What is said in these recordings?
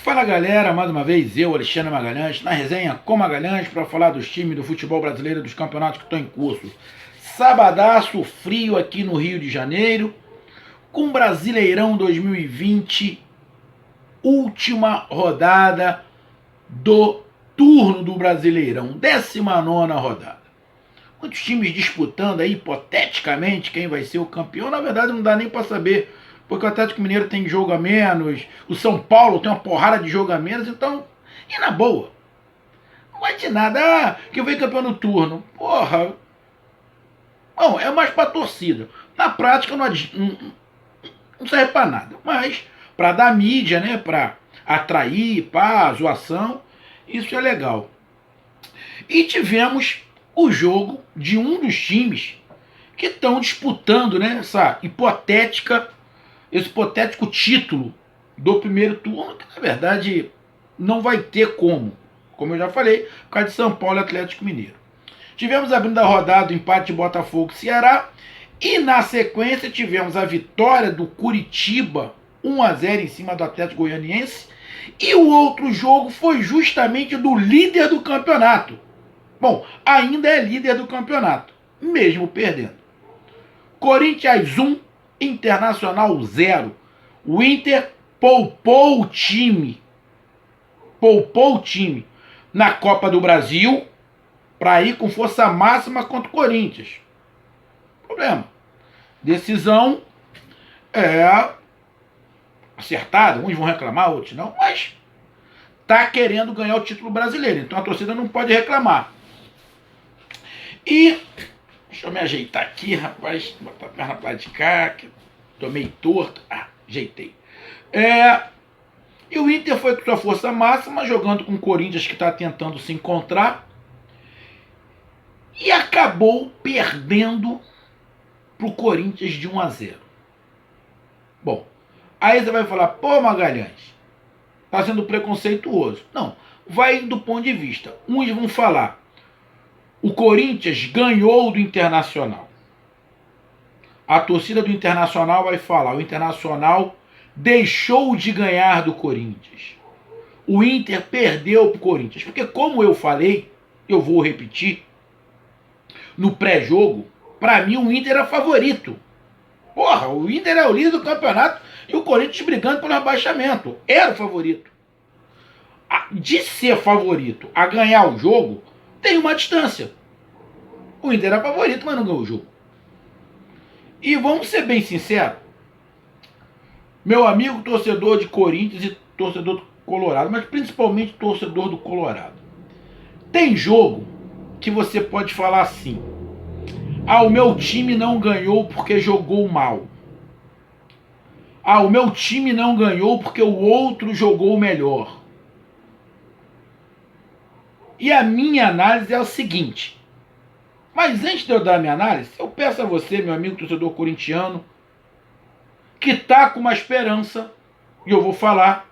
Fala galera, mais uma vez eu, Alexandre Magalhães, na resenha com Magalhães para falar dos times do futebol brasileiro, dos campeonatos que estão em curso. Sabadaço frio aqui no Rio de Janeiro, com Brasileirão 2020, última rodada do turno do Brasileirão, 19ª rodada. Muitos times disputando aí, hipoteticamente, quem vai ser o campeão. Na verdade não dá nem para saber, porque o Atlético Mineiro tem jogo a menos, o São Paulo tem uma porrada de jogo a menos, então, e na boa, não vai de nada, que eu venho campeão no turno, porra, bom, é mais pra torcida, na prática não serve pra nada, mas pra dar mídia, né, pra atrair, pá, zoação, isso é legal. E tivemos o jogo de um dos times que estão disputando, né, esse hipotético título do primeiro turno, que na verdade não vai ter como eu já falei, por causa de São Paulo e Atlético Mineiro. Tivemos abrindo a rodada o empate de Botafogo e Ceará, e na sequência tivemos a vitória do Curitiba 1-0 em cima do Atlético Goianiense, e o outro jogo foi justamente do líder do campeonato. Bom, ainda é líder do campeonato, mesmo perdendo. Corinthians 1, Internacional 0. O Inter poupou o time na Copa do Brasil para ir com força máxima contra o Corinthians. Problema. Decisão acertada, uns vão reclamar, outros não, mas tá querendo ganhar o título brasileiro, então a torcida não pode reclamar. E deixa eu me ajeitar aqui, rapaz. Botar a perna pra lá de cá, que tô meio torto. Ajeitei. E o Inter foi com sua força máxima, jogando com o Corinthians, que está tentando se encontrar. E acabou perdendo pro Corinthians de 1-0. Bom, aí você vai falar, pô, Magalhães, tá sendo preconceituoso. Não, vai do ponto de vista. Uns vão falar, o Corinthians ganhou do Internacional. A torcida do Internacional vai falar, o Internacional deixou de ganhar do Corinthians. O Inter perdeu pro Corinthians. Porque como eu falei, eu vou repetir, no pré-jogo, pra mim o Inter era favorito. Porra, o Inter é o líder do campeonato e o Corinthians brigando pelo rebaixamento. Era o favorito. De ser favorito a ganhar o jogo, tem uma distância. O Inter era favorito, mas não ganhou o jogo. E vamos ser bem sinceros, meu amigo torcedor de Corinthians e torcedor do Colorado, mas principalmente torcedor do Colorado, tem jogo que você pode falar assim, o meu time não ganhou porque jogou mal. O meu time não ganhou porque o outro jogou melhor. E a minha análise é o seguinte, mas antes de eu dar a minha análise, eu peço a você, meu amigo torcedor corintiano, que tá com uma esperança, e eu vou falar,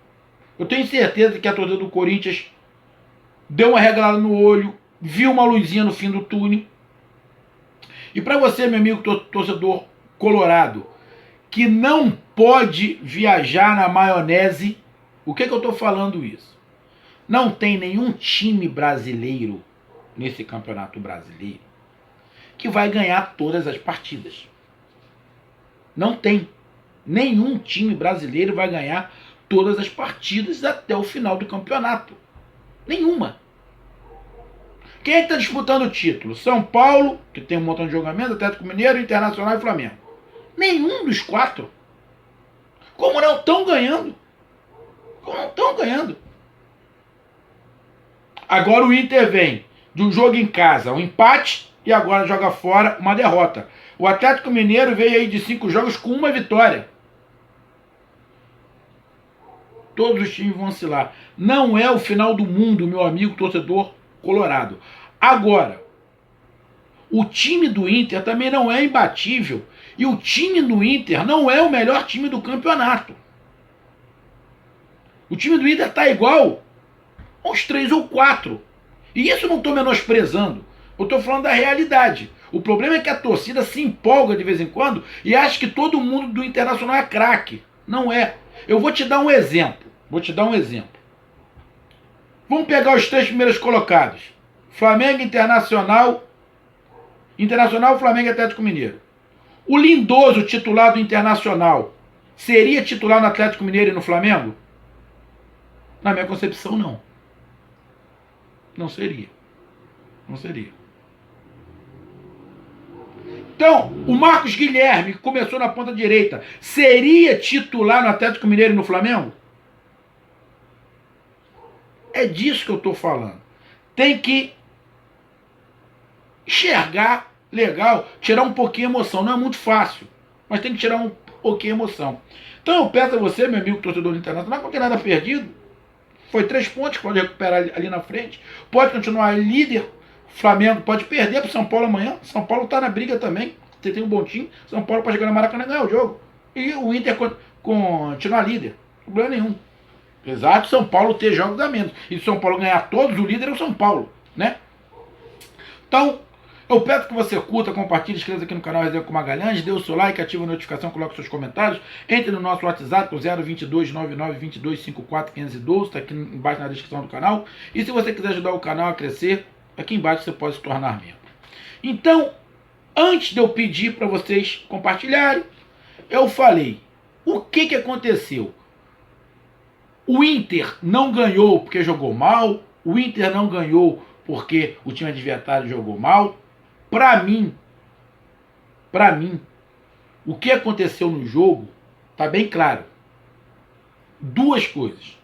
eu tenho certeza que a torcida do Corinthians deu uma regalada no olho, viu uma luzinha no fim do túnel. E para você, meu amigo torcedor colorado, que não pode viajar na maionese, o que eu tô falando isso? Não tem nenhum time brasileiro nesse campeonato brasileiro que vai ganhar todas as partidas. Não tem. Nenhum time brasileiro vai ganhar todas as partidas até o final do campeonato. Nenhuma. Quem é que está disputando o título? São Paulo, que tem um montão de jogamento, Atlético Mineiro, Internacional e Flamengo. Nenhum dos quatro. Como não estão ganhando? Agora o Inter vem de um jogo em casa, um empate, e agora joga fora uma derrota. O Atlético Mineiro veio aí de 5 jogos com uma vitória. Todos os times vão oscilar. Não é o final do mundo, meu amigo torcedor colorado. Agora, o time do Inter também não é imbatível. E o time do Inter não é o melhor time do campeonato. O time do Inter está igual aos 3 ou 4. E isso eu não estou menosprezando. Eu estou falando da realidade. O problema é que a torcida se empolga de vez em quando e acha que todo mundo do Internacional é craque. Não é. Eu vou te dar um exemplo. Vamos pegar os 3 primeiros colocados. Flamengo, Internacional, Flamengo e Atlético Mineiro. O Lindoso, titular do Internacional, seria titular no Atlético Mineiro e no Flamengo? Na minha concepção, não. Não seria. Não seria. Então, o Marcos Guilherme, que começou na ponta direita, seria titular no Atlético Mineiro e no Flamengo? É disso que eu estou falando. Tem que enxergar legal, tirar um pouquinho a emoção. Não é muito fácil, mas tem que tirar um pouquinho a emoção. Então eu peço a você, meu amigo torcedor do Internacional, não tem nada perdido. Foi 3 pontos, pode recuperar ali na frente. Pode continuar líder. Flamengo pode perder para o São Paulo amanhã. São Paulo está na briga também. Você tem um bom time. São Paulo pode chegar no Maracanã e ganhar o jogo. E o Inter continuar líder. Não tem problema nenhum. Apesar de São Paulo ter jogos a menos. E se São Paulo ganhar todos, o líder é o São Paulo, né? Então, eu peço que você curta, compartilhe, inscreva-se aqui no canal Resenha com Magalhães, dê o seu like, ative a notificação, coloque seus comentários, entre no nosso WhatsApp, o 022 9922 54512, está aqui embaixo na descrição do canal. E se você quiser ajudar o canal a crescer, aqui embaixo você pode se tornar membro. Então, antes de eu pedir para vocês compartilharem, eu falei, o que aconteceu? O Inter não ganhou porque jogou mal, o Inter não ganhou porque o time adversário jogou mal. Para mim, o que aconteceu no jogo está bem claro. 2 coisas.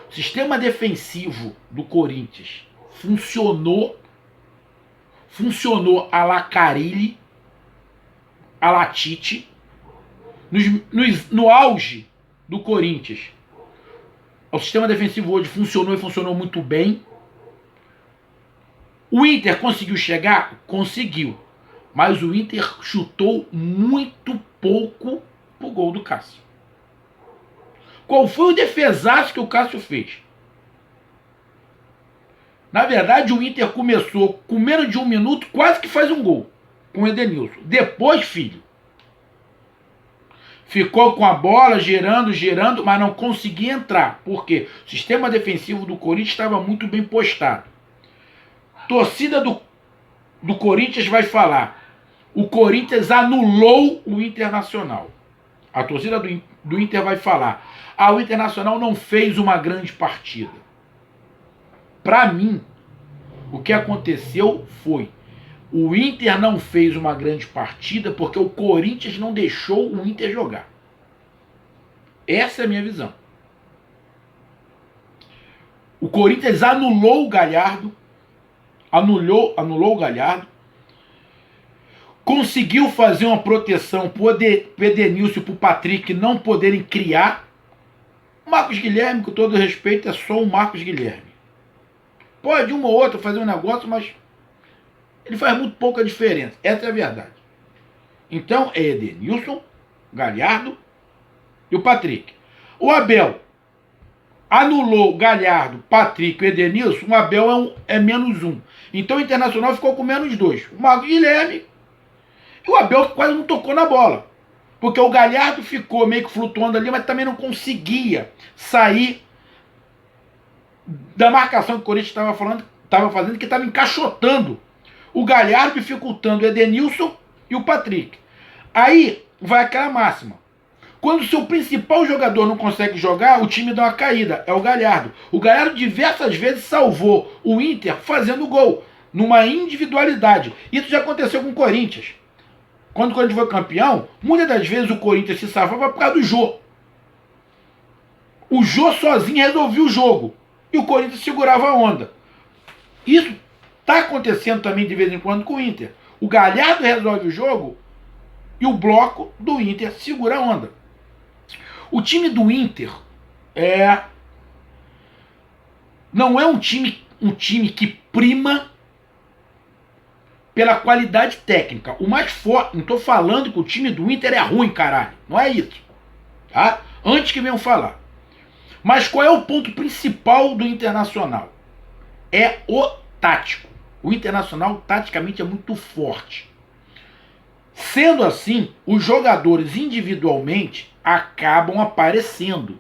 O sistema defensivo do Corinthians funcionou a la Carille, a la Tite, no auge do Corinthians. O sistema defensivo hoje funcionou e funcionou muito bem. O Inter conseguiu chegar? Conseguiu. Mas o Inter chutou muito pouco pro gol do Cássio. Qual foi o defesaço que o Cássio fez? Na verdade, o Inter começou com menos de 1 minuto, quase que faz um gol com o Edenilson. Depois, filho, ficou com a bola, girando, mas não conseguia entrar. Por quê? O sistema defensivo do Corinthians estava muito bem postado. Torcida do Corinthians vai falar, o Corinthians anulou o Internacional. A torcida do Inter vai falar, o Internacional não fez uma grande partida. Para mim, o que aconteceu foi, o Inter não fez uma grande partida porque o Corinthians não deixou o Inter jogar. Essa é a minha visão. O Corinthians anulou o Galhardo, anulou o Galhardo, conseguiu fazer uma proteção pro Edenilson e pro Patrick não poderem criar. O Marcos Guilherme, com todo respeito, é só o Marcos Guilherme. Pode uma ou outra fazer um negócio, mas ele faz muito pouca diferença. Essa é a verdade. Então é Edenilson, Galhardo e o Patrick. O Abel anulou Galhardo, Patrick e Edenilson, o Abel é menos 1. Então o Internacional ficou com menos 2. O Marcos Guilherme e o Abel quase não tocou na bola. Porque o Galhardo ficou meio que flutuando ali, mas também não conseguia sair da marcação que o Corinthians estava fazendo, que estava encaixotando o Galhardo, dificultando o Edenilson e o Patrick. Aí vai aquela máxima. Quando o seu principal jogador não consegue jogar, o time dá uma caída. É o Galhardo. O Galhardo diversas vezes salvou o Inter fazendo gol, numa individualidade. Isso já aconteceu com o Corinthians. Quando o Corinthians foi campeão, muitas das vezes o Corinthians se salvava por causa do Jô. O Jô sozinho resolvia o jogo. E o Corinthians segurava a onda. Isso está acontecendo também de vez em quando com o Inter. O Galhardo resolve o jogo e o bloco do Inter segura a onda. O time do Inter não é um time que prima pela qualidade técnica. O mais forte, não estou falando que o time do Inter é ruim, caralho. Não é isso. Tá? Antes que venham falar. Mas qual é o ponto principal do Internacional? É o tático. O Internacional, taticamente, é muito forte. Sendo assim, os jogadores individualmente acabam aparecendo.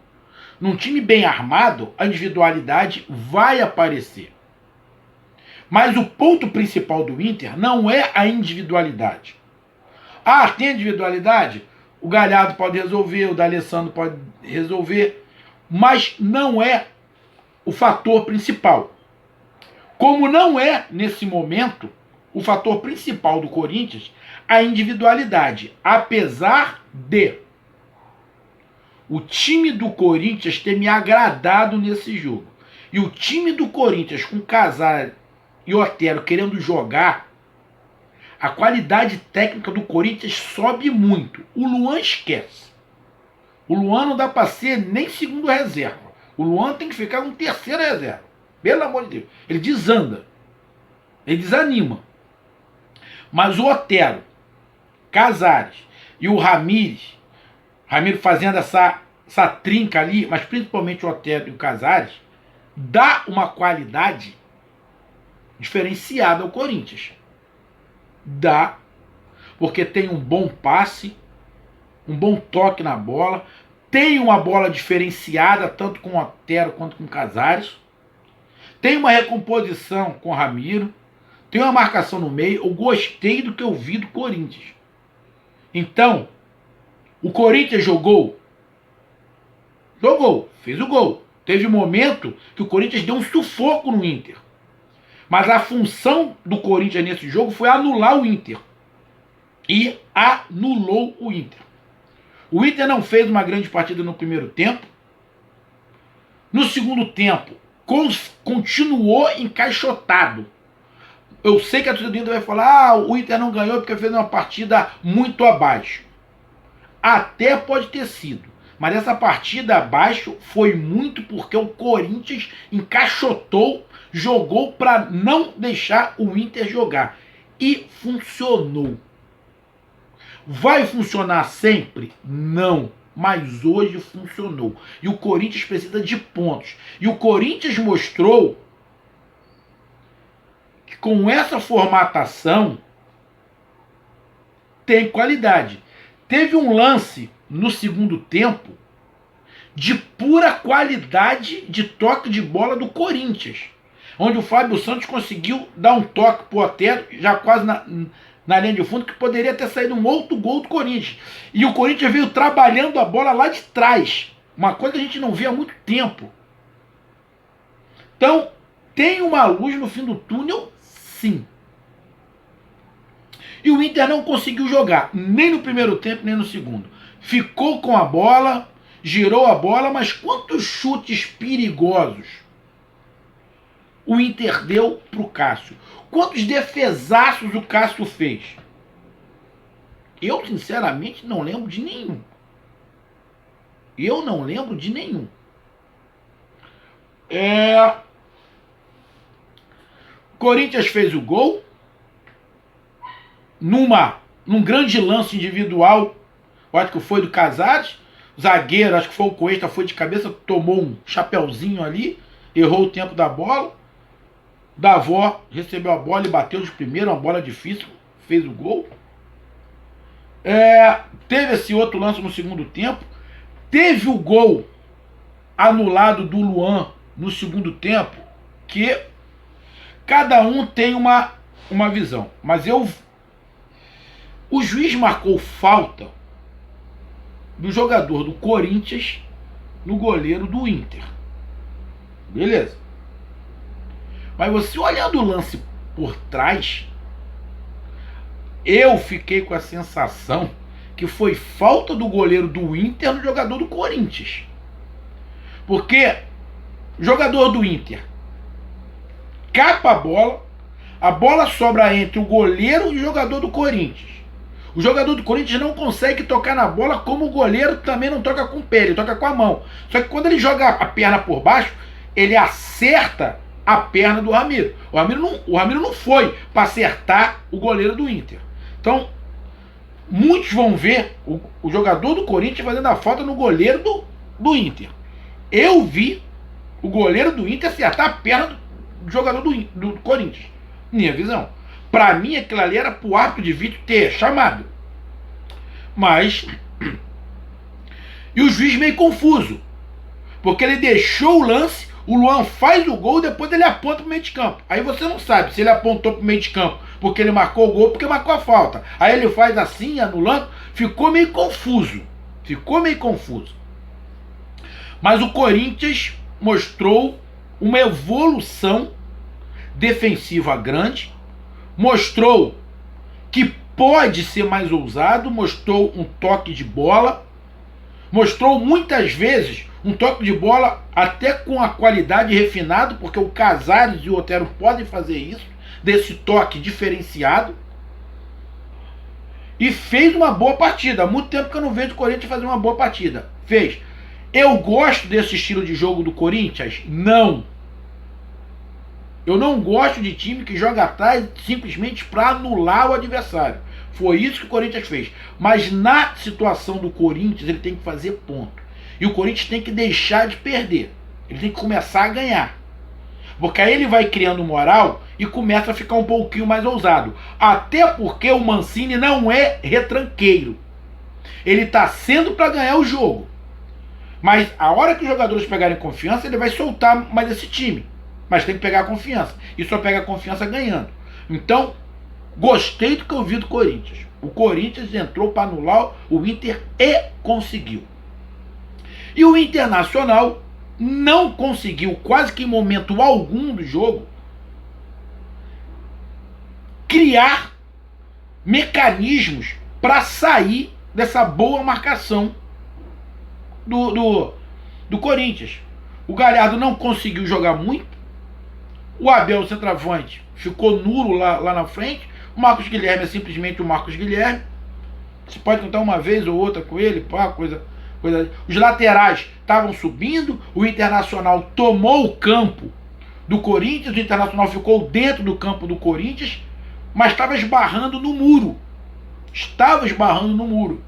Num time bem armado, a individualidade vai aparecer. Mas o ponto principal do Inter não é a individualidade. Ah, tem individualidade? O Galhardo pode resolver, o D'Alessandro pode resolver, mas não é o fator principal. Como não é, nesse momento, o fator principal do Corinthians, a individualidade, apesar de o time do Corinthians ter me agradado nesse jogo. E o time do Corinthians com Casares e Otero querendo jogar, a qualidade técnica do Corinthians sobe muito. O Luan esquece. O Luan não dá para ser nem segundo reserva. O Luan tem que ficar um terceiro reserva. Pelo amor de Deus. Ele desanda. Ele desanima. Mas o Otero, Casares e o Ramires fazendo essa trinca ali, mas principalmente o Otero e o Casares, dá uma qualidade diferenciada ao Corinthians. Dá, porque tem um bom passe, um bom toque na bola, tem uma bola diferenciada tanto com o Otero quanto com o Casares, tem uma recomposição com o Ramiro, tem uma marcação no meio. Eu gostei do que eu vi do Corinthians. Então, o Corinthians jogou, fez o gol. Teve um momento que o Corinthians deu um sufoco no Inter. Mas a função do Corinthians nesse jogo foi anular o Inter. E anulou o Inter. O Inter não fez uma grande partida no primeiro tempo. No segundo tempo, continuou encaixotado. Eu sei que a torcida do Inter vai falar: o Inter não ganhou porque fez uma partida muito abaixo. Até pode ter sido. Mas essa partida abaixo foi muito porque o Corinthians encaixotou, jogou para não deixar o Inter jogar. E funcionou. Vai funcionar sempre? Não. Mas hoje funcionou. E o Corinthians precisa de pontos. E o Corinthians mostrou que com essa formatação tem qualidade. Teve um lance no segundo tempo de pura qualidade de toque de bola do Corinthians, onde o Fábio Santos conseguiu dar um toque pro Otero, já quase na linha de fundo, que poderia ter saído um outro gol do Corinthians. E o Corinthians veio trabalhando a bola lá de trás, uma coisa que a gente não vê há muito tempo. Então, tem uma luz no fim do túnel, sim. E o Inter não conseguiu jogar, nem no primeiro tempo, nem no segundo. Ficou com a bola, girou a bola, mas quantos chutes perigosos o Inter deu pro Cássio? Quantos defesaços o Cássio fez? Eu, sinceramente, não lembro de nenhum. Corinthians fez o gol num grande lance individual. Eu acho que foi do Casares. O zagueiro, acho que foi o Cuesta, foi de cabeça, tomou um chapeuzinho ali, errou o tempo da bola. Davó recebeu a bola e bateu de primeiro, uma bola difícil, fez o gol. Teve esse outro lance no segundo tempo. Teve o gol anulado do Luan no segundo tempo, que cada um tem uma visão. Mas o juiz marcou falta do jogador do Corinthians no goleiro do Inter. Beleza. Mas você olhando o lance por trás, eu fiquei com a sensação que foi falta do goleiro do Inter no jogador do Corinthians. Porque o jogador do Inter capa a bola sobra entre o goleiro e o jogador do Corinthians. O jogador do Corinthians não consegue tocar na bola, como o goleiro também não toca com o pé, ele toca com a mão. Só que quando ele joga a perna por baixo, ele acerta a perna do Ramiro. O Ramiro não foi para acertar o goleiro do Inter. Então, muitos vão ver o jogador do Corinthians fazendo a falta no goleiro do Inter. Eu vi o goleiro do Inter acertar a perna do jogador do Corinthians. Minha visão. Pra mim, aquilo ali era pro árbitro de vídeo ter chamado. Mas... E o juiz meio confuso. Porque ele deixou o lance, o Luan faz o gol, depois ele aponta pro meio de campo. Aí você não sabe se ele apontou pro meio de campo porque ele marcou o gol, porque marcou a falta. Aí ele faz assim, anulando. Ficou meio confuso. Ficou meio confuso. Mas o Corinthians mostrou uma evolução defensiva grande, mostrou que pode ser mais ousado, mostrou um toque de bola, mostrou muitas vezes um toque de bola até com a qualidade refinada, porque o Casares e o Otero podem fazer isso, desse toque diferenciado, e fez uma boa partida. Há muito tempo que eu não vejo o Corinthians fazer uma boa partida. Fez. Eu gosto desse estilo de jogo do Corinthians? Não. Eu não gosto de time que joga atrás simplesmente para anular o adversário. Foi isso que o Corinthians fez. Mas na situação do Corinthians, ele tem que fazer ponto. E o Corinthians tem que deixar de perder. Ele tem que começar a ganhar. Porque aí ele vai criando moral e começa a ficar um pouquinho mais ousado. Até porque o Mancini não é retranqueiro. Ele está sendo para ganhar o jogo. Mas a hora que os jogadores pegarem confiança, ele vai soltar mais esse time. Mas tem que pegar a confiança. E só pega a confiança ganhando. Então, gostei do que eu vi do Corinthians. O Corinthians entrou para anular o Inter e conseguiu. E o Internacional não conseguiu, quase que em momento algum do jogo, criar mecanismos para sair dessa boa marcação do Corinthians. O Galhardo não conseguiu jogar muito. O Abel, o centroavante, ficou nulo lá na frente. O Marcos Guilherme é simplesmente o Marcos Guilherme. Você pode contar uma vez ou outra com ele, pá, coisa. Os laterais estavam subindo. O Internacional tomou o campo do Corinthians. O Internacional ficou dentro do campo do Corinthians, mas estava esbarrando no muro. Estava esbarrando no muro.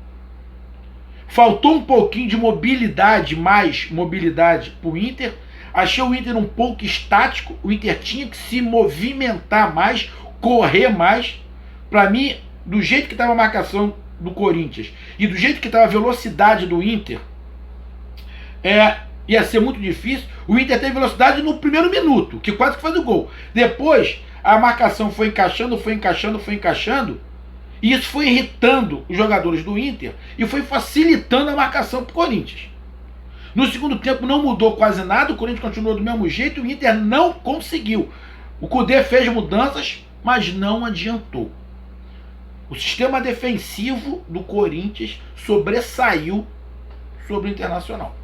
Faltou um pouquinho de mobilidade, mais mobilidade para o Inter. Achei o Inter um pouco estático. O Inter tinha que se movimentar mais, correr mais. Para mim, do jeito que estava a marcação do Corinthians e do jeito que estava a velocidade do Inter, ia ser muito difícil. O Inter teve velocidade no primeiro minuto, que quase que faz o gol. Depois, a marcação foi encaixando, e isso foi irritando os jogadores do Inter e foi facilitando a marcação para o Corinthians. No segundo tempo não mudou quase nada, o Corinthians continuou do mesmo jeito e o Inter não conseguiu. O Kudê fez mudanças, mas não adiantou. O sistema defensivo do Corinthians sobressaiu sobre o Internacional.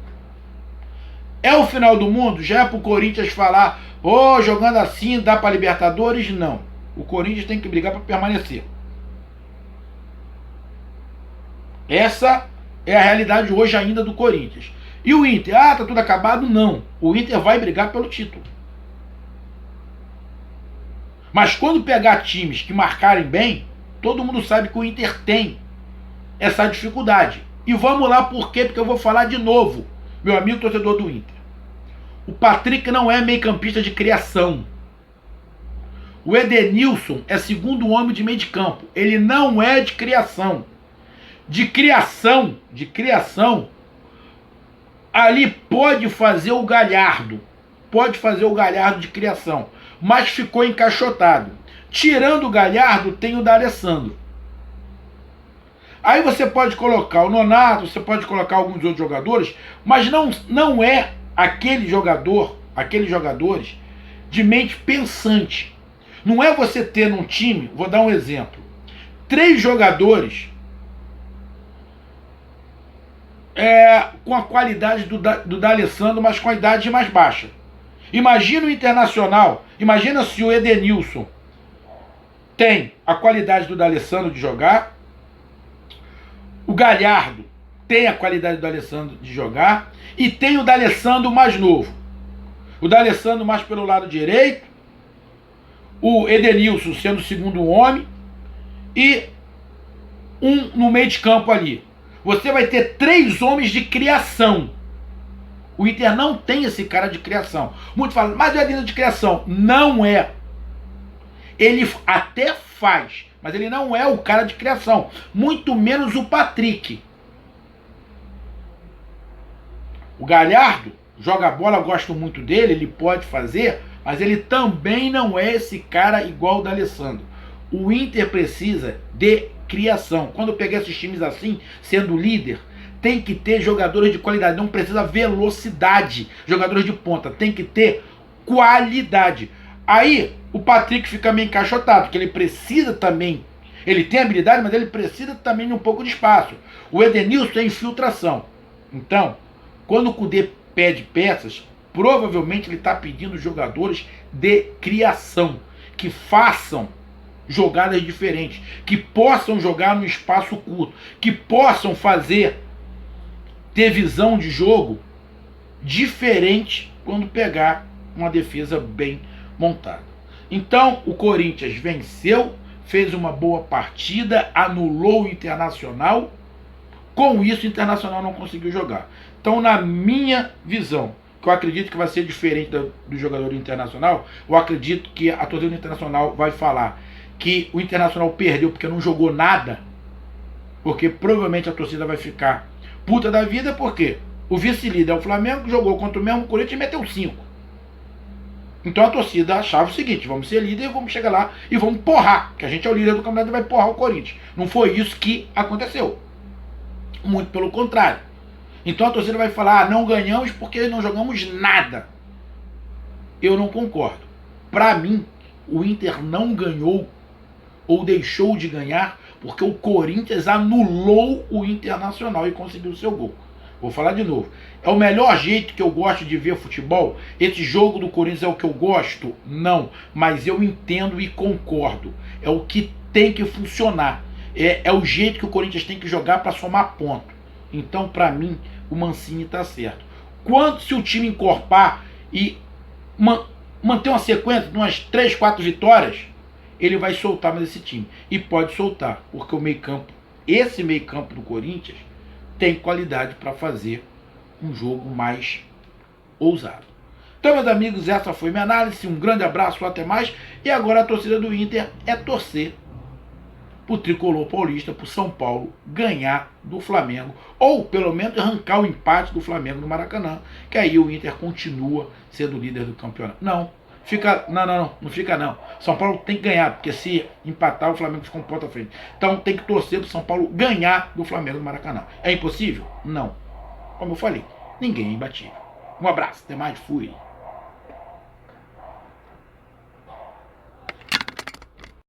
É o final do mundo? Já é pro Corinthians falar, jogando assim dá pra Libertadores? Não. O Corinthians tem que brigar para permanecer. Essa é a realidade hoje ainda do Corinthians. E o Inter? Tá tudo acabado? Não. O Inter vai brigar pelo título. Mas quando pegar times que marcarem bem, todo mundo sabe que o Inter tem essa dificuldade. E vamos lá por quê? Porque eu vou falar de novo, meu amigo torcedor do Inter. O Patrick não é meio campista de criação. O Edenilson é segundo homem de meio de campo. Ele não é de criação. De criação, ali pode fazer o Galhardo. Pode fazer o Galhardo de criação. Mas ficou encaixotado. Tirando o Galhardo, tem o D'Alessandro. Aí você pode colocar o Nonato, você pode colocar alguns outros jogadores, mas não é aqueles jogadores de mente pensante. Não é você ter num time, vou dar um exemplo, 3 jogadores com a qualidade do D'Alessandro, mas com a idade mais baixa. Imagina o Internacional, imagina se o Edenilson tem a qualidade do D'Alessandro de jogar, o Galhardo tem a qualidade do D'Alessandro de jogar, e tem o D'Alessandro mais novo. O D'Alessandro mais pelo lado direito, o Edenilson sendo o segundo homem, e um no meio de campo ali. Você vai ter 3 homens de criação. O Inter não tem esse cara de criação. Muitos falam, mas o Edenilson de criação. Não é. Ele até faz, mas ele não é o cara de criação. Muito menos o Patrick. O Galhardo joga bola, gosto muito dele, ele pode fazer, mas ele também não é esse cara igual o D'Alessandro. O Inter precisa de criação. Quando eu peguei esses times assim, sendo líder, tem que ter jogadores de qualidade, não precisa velocidade, jogadores de ponta, tem que ter qualidade. Aí o Patrick fica meio encaixotado, porque ele precisa também, ele tem habilidade, mas ele precisa também de um pouco de espaço. O Edenilson é infiltração. Então, quando o Kudê pede peças, provavelmente ele está pedindo jogadores de criação, que façam jogadas diferentes, que possam jogar no espaço curto, que possam ter visão de jogo diferente quando pegar uma defesa bem montada. Então o Corinthians venceu, fez uma boa partida, anulou o Internacional. Com isso o Internacional não conseguiu jogar. Então, na minha visão, que eu acredito que vai ser diferente do jogador internacional, eu acredito que a torcida do Internacional vai falar que o Internacional perdeu porque não jogou nada, porque provavelmente a torcida vai ficar puta da vida, porque o vice-líder é o Flamengo, que jogou contra o mesmo Corinthians e meteu 5. Então a torcida achava o seguinte: vamos ser líder, vamos chegar lá e vamos porrar, que a gente é o líder do campeonato e vai porrar o Corinthians. Não foi isso que aconteceu. Muito pelo contrário. Então a torcida vai falar: não ganhamos porque não jogamos nada. Eu não concordo. Para mim, o Inter não ganhou ou deixou de ganhar porque o Corinthians anulou o Internacional e conseguiu o seu gol. Vou falar de novo. É o melhor jeito que eu gosto de ver futebol? Esse jogo do Corinthians é o que eu gosto? Não. Mas eu entendo e concordo. É o que tem que funcionar. É o jeito que o Corinthians tem que jogar para somar ponto. Então, para mim, o Mancini está certo. Quanto se o time encorpar e manter uma sequência de umas 3, 4 vitórias, ele vai soltar mais esse time. E pode soltar, porque o meio-campo, esse meio-campo do Corinthians, tem qualidade para fazer um jogo mais ousado. Então, meus amigos, essa foi minha análise. Um grande abraço, até mais. E agora a torcida do Inter é torcer pro tricolor paulista, pro São Paulo ganhar do Flamengo, ou pelo menos arrancar o empate do Flamengo no Maracanã, que aí o Inter continua sendo líder do campeonato. Não fica não. São Paulo tem que ganhar, porque se empatar o Flamengo fica um ponto à frente. Então tem que torcer pro São Paulo ganhar do Flamengo no Maracanã. É impossível? Não. Como eu falei, ninguém é imbatível. Um abraço, até mais, fui.